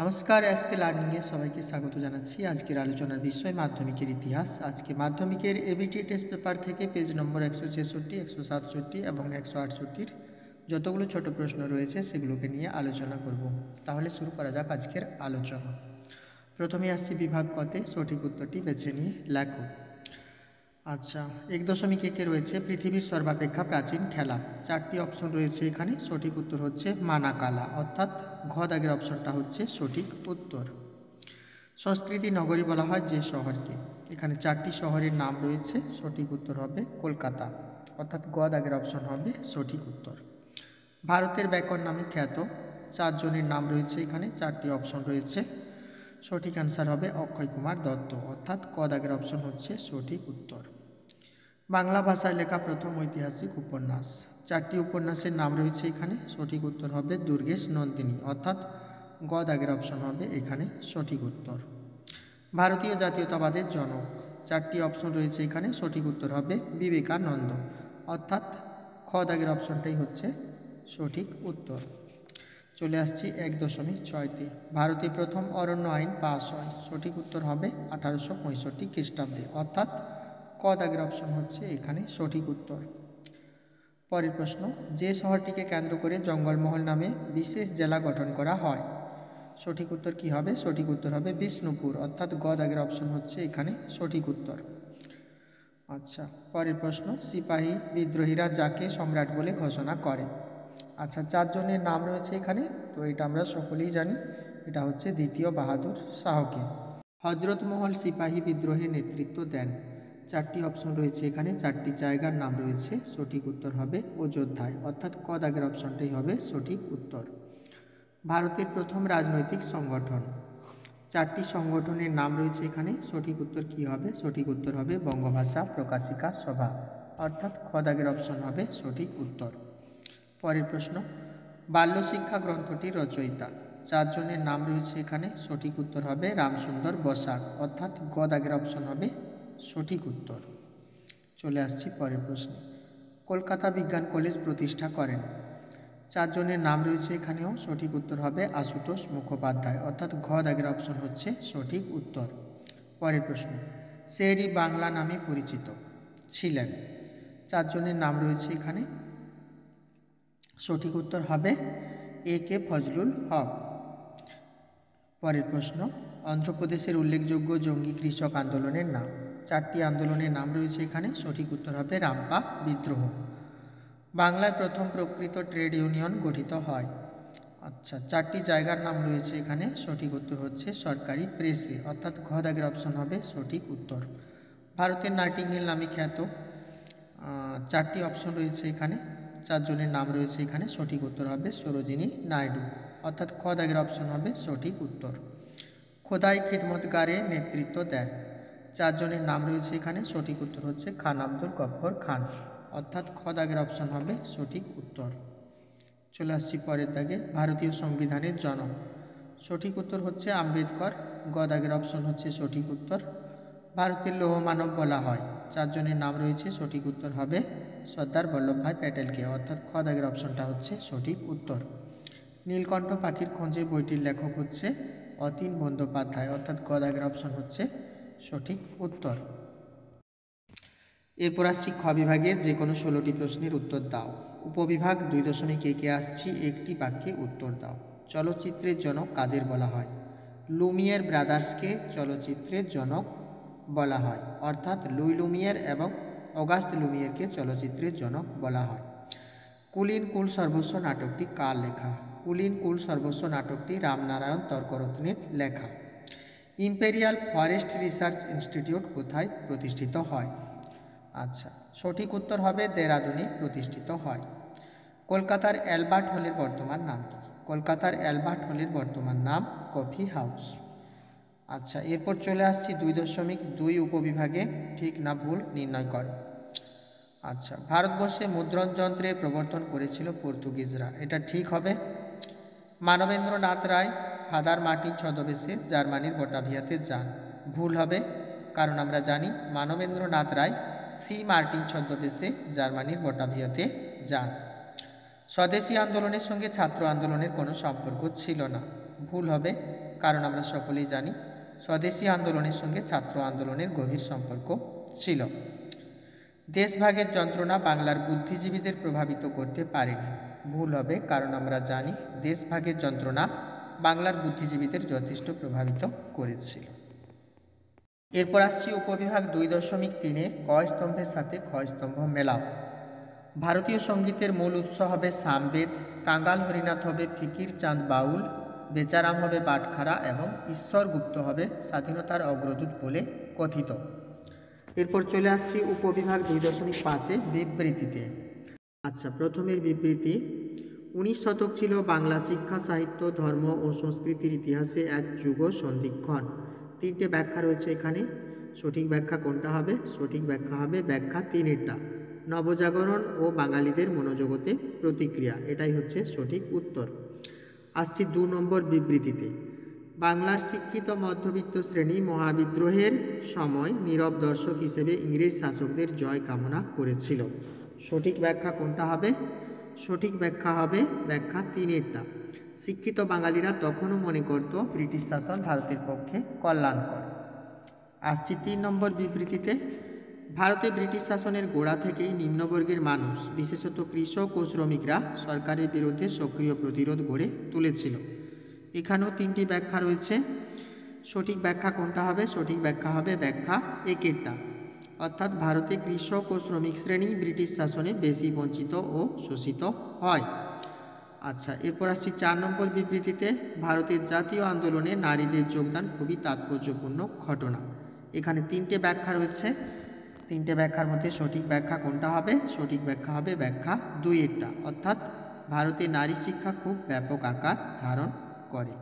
নমস্কার, আজকে লার্নিংয়ে সবাইকে স্বাগত জানাচ্ছি। আজকের আলোচনার বিষয় মাধ্যমিকের ইতিহাস। আজকে মাধ্যমিকের এবিটি টেস্ট পেপার থেকে পেজ নম্বর 166, 167 এবং 168 যতগুলো ছোট প্রশ্ন রয়েছে সেগুলোকে নিয়ে আলোচনা করব। তাহলে শুরু করা যাক আজকের আলোচনা। প্রথমে আসছি বিভাগ কতে, সঠিক উত্তরটি বেছে নিয়ে লেখো। আচ্ছা, 1.1 রয়েছে পৃথিবীর সর্বাপেক্ষা প্রাচীন খেলা। 4টি অপশন রয়েছে এখানে। সঠিক উত্তর হচ্ছে মানাকালা, অর্থাৎ ঘ দাগের অপশনটা হচ্ছে সঠিক উত্তর। সংস্কৃতি নগরী বলা হয় যে শহরকে। এখানে 4টি শহরের নাম রয়েছে। সঠিক উত্তর হবে কলকাতা, অর্থাৎ গ দাগের অপশন হবে সঠিক উত্তর। ভারতের ব্যাকরণ নামে খ্যাত 4 জনের নাম রয়েছে এখানে। 4টি অপশন রয়েছে। সঠিক অ্যান্সার হবে অক্ষয় কুমার দত্ত, অর্থাৎ ক দাগের অপশন হচ্ছে সঠিক উত্তর। বাংলা ভাষায় লেখা প্রথম ঐতিহাসিক উপন্যাস। 4টি উপন্যাসের নাম রয়েছে এখানে। সঠিক উত্তর হবে দুর্গেশ নন্দিনী, অর্থাৎ গ দাগের অপশন হবে এখানে সঠিক উত্তর। ভারতীয় জাতীয়তাবাদের জনক। 4টি অপশন রয়েছে এখানে। সঠিক উত্তর হবে বিবেকানন্দ, অর্থাৎ খ দাগের অপশনটাই হচ্ছে সঠিক উত্তর। চলে আসছি 1.6তে। ভারতে প্রথম অরণ্য আইন পাস হয়। সঠিক উত্তর হবে 1865 খ্রিস্টাব্দে, অর্থাৎ ক দাগের অপশন হচ্ছে এখানে সঠিক উত্তর। পরের প্রশ্ন, যে শহরটিকে কেন্দ্র করে জঙ্গলমহল নামে বিশেষ জেলা গঠন করা হয়। সঠিক উত্তর কি হবে? সঠিক উত্তর হবে বিষ্ণুপুর, অর্থাৎ গ দাগের অপশন হচ্ছে এখানে সঠিক উত্তর। আচ্ছা, পরের প্রশ্ন, সিপাহী বিদ্রোহীরা যাকে সম্রাট বলে ঘোষণা করে। আচ্ছা, 4 জনের নাম রয়েছে এখানে। তো এটা আমরা সকলেই জানি, এটা হচ্ছে দ্বিতীয় বাহাদুর শাহকে। হজরত মহল সিপাহী বিদ্রোহের নেতৃত্ব দেন। 4টি অপশন রয়েছে এখানে। 4টি জায়গার নাম রয়েছে। সঠিক উত্তর হবে অযোধ্যায়, অর্থাৎ ক দাগের অপশনটাই হবে সঠিক উত্তর। ভারতের প্রথম রাজনৈতিক সংগঠন। 4টি সংগঠনের নাম রয়েছে এখানে। সঠিক উত্তর কি হবে? সঠিক উত্তর হবে বঙ্গভাষা প্রকাশিকা সভা, অর্থাৎ খ দাগের অপশন হবে সঠিক উত্তর। পরের প্রশ্ন, বাল্য শিক্ষা গ্রন্থটির রচয়িতা। 4 জনের নাম রয়েছে এখানে। সঠিক উত্তর হবে রামসুন্দর বসাক, অর্থাৎ গ দাগের অপশন হবে সঠিক উত্তর। চলে আসছি পরের প্রশ্নে, কলকাতা বিজ্ঞান কলেজ প্রতিষ্ঠা করেন। 4 জনের নাম রয়েছে এখানেও। সঠিক উত্তর হবে আশুতোষ মুখোপাধ্যায়, অর্থাৎ ঘ দাগের অপশন হচ্ছে সঠিক উত্তর। পরের প্রশ্ন, শের-ই বাংলা নামে পরিচিত ছিলেন। 4 জনের নাম রয়েছে এখানে। সঠিক উত্তর হবে A.K. ফজলুল হক। পরের প্রশ্ন, অন্ধ্রপ্রদেশের উল্লেখযোগ্য জঙ্গি কৃষক আন্দোলনের নাম। 4টি আন্দোলনের নাম রয়েছে এখানে। সঠিক উত্তর হবে রামপা বিদ্রোহ। বাংলায় প্রথম প্রকৃত ট্রেড ইউনিয়ন গঠিত হয়। আচ্ছা, 4টি জায়গার নাম রয়েছে এখানে। সঠিক উত্তর হচ্ছে সরকারি প্রেসে, অর্থাৎ ঘ দাগের অপশন হবে সঠিক উত্তর। ভারতের নাইটিঙ্গেল নামে খ্যাত 4টি অপশন রয়েছে এখানে। 4 জনের নাম রয়েছে এখানে। সঠিক উত্তর হবে সরোজিনী নাইডু, অর্থাৎ খ দাগের অপশন হবে সঠিক উত্তর। খোদাই খিদমতগারে নেতৃত্ব দেন। 4 জনের নাম রয়েছে এখানে। সঠিক উত্তর হচ্ছে খান আব্দুল গফ্ফর খান, অর্থাৎ খ দাগের অপশন হবে সঠিক উত্তর। চলে আসছি পরের দাগে, ভারতীয় সংবিধানের জনক। সঠিক উত্তর হচ্ছে আম্বেদকর, গ দাগের অপশন হচ্ছে সঠিক উত্তর। ভারতের লৌহ মানব বলা হয়। 4 জনের নাম রয়েছে। সঠিক উত্তর হবে সর্দার বল্লভভাই প্যাটেলকে, অর্থাৎ খ দাগের অপশনটা হচ্ছে সঠিক উত্তর। নীলকণ্ঠ পাখির খোঁজে বইটির লেখক হচ্ছে অতীন বন্দ্যোপাধ্যায়, অর্থাৎ গ দাগের অপশন হচ্ছে সঠিক উত্তর। এরপর আসছি খ বিভাগে যে কোনো 16টি প্রশ্নের উত্তর দাও। উপবিভাগ 2.1 আসছি, একটি বাক্যে উত্তর দাও। চলচ্চিত্রের জনক কাদের বলা হয়? লুমিয়ের ব্রাদার্সকে চলচ্চিত্রের জনক বলা হয়, অর্থাৎ লুই লুমিয়ের এবং অগাস্ত লুমিয়েরকে চলচ্চিত্রের জনক বলা হয়। কুলীন কুল সর্বস্ব নাটকটি কার লেখা? কুলীন কুল সর্বস্ব নাটকটি রামনারায়ণ তর্করত্নের লেখা। ইম্পেরিয়াল ফরেস্ট রিসার্চ ইনস্টিটিউট কোথায় প্রতিষ্ঠিত হয়? আচ্ছা, সঠিক উত্তর হবে দেরাদুনে প্রতিষ্ঠিত হয়। কলকাতার অ্যালবার্ট হলের বর্তমান নাম কি? কলকাতার অ্যালবার্ট হলের বর্তমান নাম কফি হাউস। আচ্ছা, এরপর চলে আসছি 2.2 উপবিভাগে, ঠিক না ভুল নির্ণয় করো। আচ্ছা, ভারতবর্ষে মুদ্রণ যন্ত্রের প্রবর্তন করেছিল পর্তুগিজরা, এটা ঠিক হবে। মানবেন্দ্রনাথ রায় ফাদার মার্টিন ছদ্মবেশে জার্মানির বটাভিয়াতে যান, ভুল হবে, কারণ আমরা জানি মানবেন্দ্রনাথ রায় সি মার্টিন ছদ্মবেশে জার্মানির বটাভিয়াতে যান। স্বদেশী আন্দোলনের সঙ্গে ছাত্র আন্দোলনের কোনো সম্পর্ক ছিল না, ভুল হবে, কারণ আমরা সকলেই জানি স্বদেশী আন্দোলনের সঙ্গে ছাত্র আন্দোলনের গভীর সম্পর্ক ছিল। দেশভাগের যন্ত্রণা বাংলার বুদ্ধিজীবীদের প্রভাবিত করতে পারেনি। ভুল হবে, কারণ আমরা জানি দেশভাগের যন্ত্রণা বাংলার বুদ্ধিজীবীদের যথেষ্ট প্রভাবিত করেছিল। এরপর আসছি উপবিভাগ 2.3-এ ক স্তম্ভের সাথে খ স্তম্ভ মেলাও। ভারতীয় সঙ্গীতের মূল উৎস হবে সামবেদ, কাঙ্গাল হরিনাথ হবে ফিকির চাঁদ বাউল, বেচারাম হবে বাটখারা এবং ঈশ্বর গুপ্ত হবে স্বাধীনতার অগ্রদূত বলে কথিত। এরপর চলে আসছি উপবিভাগ 2.5-এ বিবৃতিতে। আচ্ছা, প্রথমের বিবৃতি, 19 শতক ছিল বাংলা শিক্ষা, সাহিত্য, ধর্ম ও সংস্কৃতির ইতিহাসে এক যুগ সন্ধিক্ষণ। 3টে ব্যাখ্যা রয়েছে এখানে। সঠিক ব্যাখ্যা কোনটা হবে? সঠিক ব্যাখ্যা হবে ব্যাখ্যা 3-এরটা, নবজাগরণ ও বাঙালিদের মনোজগতে প্রতিক্রিয়া। এটাই হচ্ছে সঠিক উত্তর। আসছি 2 নম্বর বিবৃতিতে। বাংলার শিক্ষিত মধ্যবিত্ত শ্রেণী মহাবিদ্রোহের সময় নীরব দর্শক হিসেবে ইংরেজ শাসকদের জয় কামনা করেছিল। সঠিক ব্যাখ্যা কোনটা হবে? সঠিক ব্যাখ্যা হবে ব্যাখ্যা 3-এরটা, শিক্ষিত বাঙালিরা তখনও মনে করত ব্রিটিশ শাসন ভারতের পক্ষে কল্যাণকর। আসছি 3 নম্বর বিবৃতিতে। ভারতে ব্রিটিশ শাসনের গোড়া থেকেই নিম্নবর্গের মানুষ, বিশেষত কৃষক ও শ্রমিকরা সরকারের বিরুদ্ধে সক্রিয় প্রতিরোধ গড়ে তুলেছিল। এখানেও 3টি ব্যাখ্যা রয়েছে। সঠিক ব্যাখ্যা কোনটা হবে? সঠিক ব্যাখ্যা হবে ব্যাখ্যা 1-এরটা, অর্থাৎ ভারতে কৃষক ও শ্রমিক শ্রেণী ব্রিটিশ শাসনে বেশি বঞ্চিত ও শোষিত হয়। আচ্ছা, এরপর আসছি 4 নম্বর বিবৃতিতে। ভারতের জাতীয় আন্দোলনে নারীদের যোগদান খুবই তাৎপর্যপূর্ণ ঘটনা। এখানে 3টে ব্যাখ্যা রয়েছে। 3টে ব্যাখ্যার মধ্যে সঠিক ব্যাখ্যা কোনটা হবে? সঠিক ব্যাখ্যা হবে ব্যাখ্যা 2-এরটা, অর্থাৎ ভারতে নারী শিক্ষা খুব ব্যাপক আকার ধারণ করে।